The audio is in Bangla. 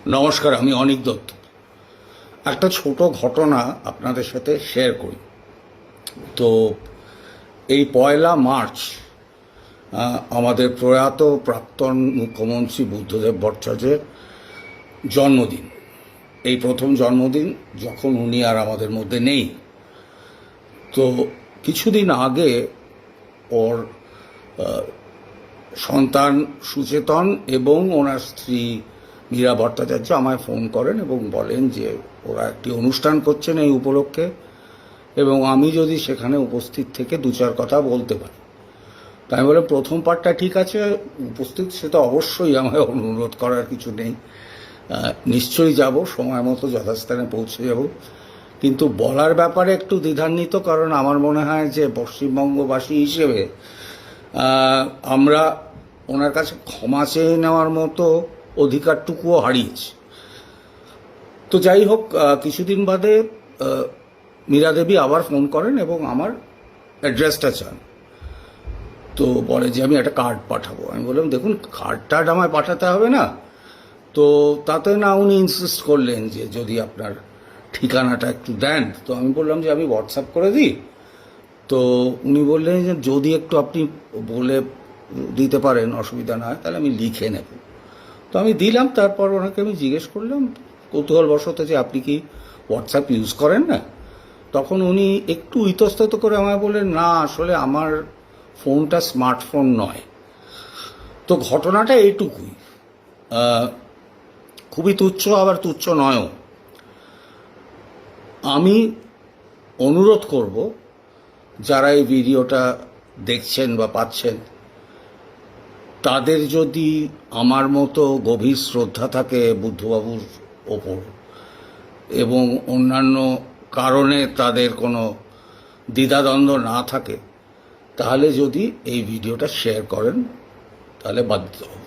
নমস্কার, আমি অনিক দত্ত। একটা ছোট ঘটনা আপনাদের সাথে শেয়ার করি। তো এই 1 মার্চ আমাদের প্রয়াত প্রাক্তন মুখ্যমন্ত্রী বুদ্ধদেব ভট্টাচার্যের জন্মদিন। এই প্রথম জন্মদিন যখন উনি আর আমাদের মধ্যে নেই। তো কিছুদিন আগে ওর সন্তান সুচেতন এবং ওনার স্ত্রী মীরা ভট্টাচার্য আমায় ফোন করেন এবং বলেন যে ওরা একটি অনুষ্ঠান করছেন এই উপলক্ষে, এবং আমি যদি সেখানে উপস্থিত থেকে দু চার কথা বলতে পারি। তাই আমি বললাম, প্রথম পার্টটা ঠিক আছে, উপস্থিত সেটা অবশ্যই আমায় অনুরোধ করার কিছু নেই, নিশ্চয়ই যাব, সময় মতো যথাস্থানে পৌঁছে যাব। কিন্তু বলার ব্যাপারে একটু দ্বিধান্বিত, কারণ আমার মনে হয় যে পশ্চিমবঙ্গবাসী হিসেবে আমরা ওনার কাছে ক্ষমা চেয়ে নেওয়ার মতো অধিকারটুকুও হারিয়েছি। তো যাই হোক, কিছুদিন বাদে মীরা দেবী আবার ফোন করেন এবং আমার অ্যাড্রেসটা চান। তো বলে যে আমি একটা কার্ড পাঠাবো। আমি বললাম, দেখুন, কার্ডটা আমায় পাঠাতে হবে না। তো তাতে না উনি ইনসিস্ট করলেন যে যদি আপনার ঠিকানাটা একটু দেন। তো আমি বললাম যে আমি হোয়াটসঅ্যাপ করে দিই। তো উনি বললেন যে যদি একটু আপনি বলে দিতে পারেন, অসুবিধা না হয়, তাহলে আমি লিখে নেব। তো আমি দিলাম। তারপর ওনাকে আমি জিজ্ঞেস করলাম কৌতূহলবশত যে আপনি কি হোয়াটসঅ্যাপ ইউজ করেন না? তখন উনি একটু ইতস্তত করে আমায় বললেন, না, আসলে আমার ফোনটা স্মার্টফোন নয়। তো ঘটনাটা এইটুকুই, খুবই তুচ্ছ, আবার তুচ্ছ নয়ও। আমি অনুরোধ করব, যারা এই ভিডিওটা দেখছেন বা পাচ্ছেন, তাদের যদি আমার মতো গভীর শ্রদ্ধা থাকে বুদ্ধবাবুর ওপর এবং অন্যান্য কারণে তাদের কোনো দ্বিধাদ্বন্দ্ব না থাকে, তাহলে যদি এই ভিডিওটা শেয়ার করেন, তাহলে বাধ্য হব।